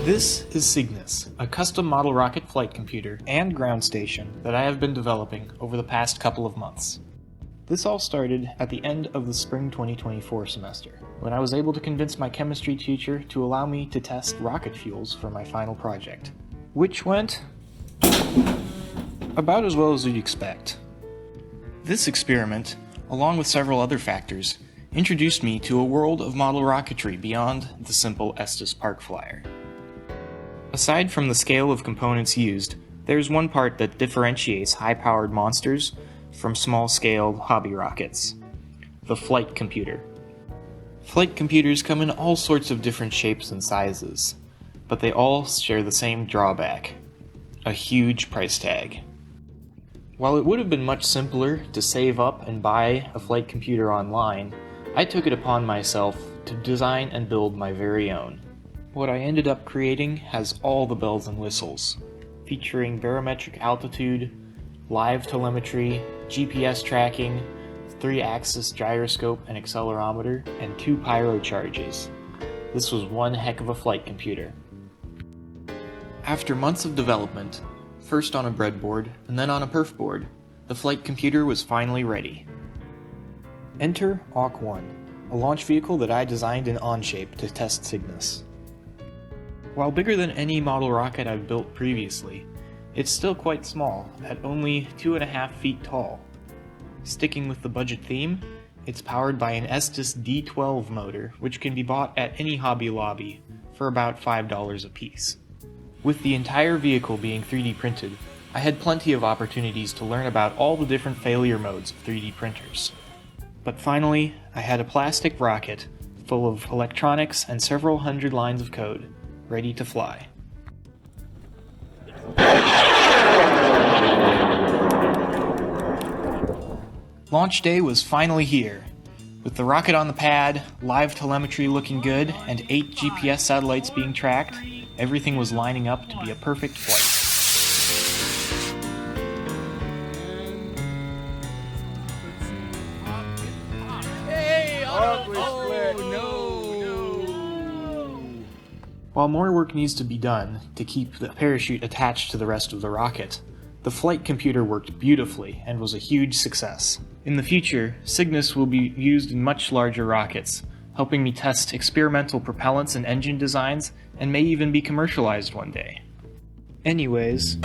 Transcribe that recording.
This is Cygnus, a custom model rocket flight computer and ground station that I have been developing over the past couple of months. This all started at the end of the spring 2024 semester, when I was able to convince my chemistry teacher to allow me to test rocket fuels for my final project, which went about as well as you'd expect. This experiment, along with several other factors, introduced me to a world of model rocketry beyond the simple Estes Park Flyer. Aside from the scale of components used, there's one part that differentiates high-powered monsters from small-scale hobby rockets: the flight computer. Flight computers come in all sorts of different shapes and sizes, but they all share the same drawback: a huge price tag. While it would have been much simpler to save up and buy a flight computer online, I took it upon myself to design and build my very own. What I ended up creating has all the bells and whistles, featuring barometric altitude, live telemetry, GPS tracking, 3-axis gyroscope and accelerometer, and 2 pyro charges. This was one heck of a flight computer. After months of development, first on a breadboard and then on a perf board, the flight computer was finally ready. Enter AWK-1, a launch vehicle that I designed in Onshape to test Cygnus. While bigger than any model rocket I've built previously, it's still quite small, at only 2.5 feet tall. Sticking with the budget theme, it's powered by an Estes D12 motor, which can be bought at any Hobby Lobby for about $5 a piece. With the entire vehicle being 3D printed, I had plenty of opportunities to learn about all the different failure modes of 3D printers. But finally, I had a plastic rocket full of electronics and several hundred lines of code, ready to fly. Launch day was finally here. With the rocket on the pad, live telemetry looking good, and 8 GPS satellites being tracked, everything was lining up to be a perfect flight. While more work needs to be done to keep the parachute attached to the rest of the rocket, the flight computer worked beautifully and was a huge success. In the future, Cygnus will be used in much larger rockets, helping me test experimental propellants and engine designs, and may even be commercialized one day. Anyways,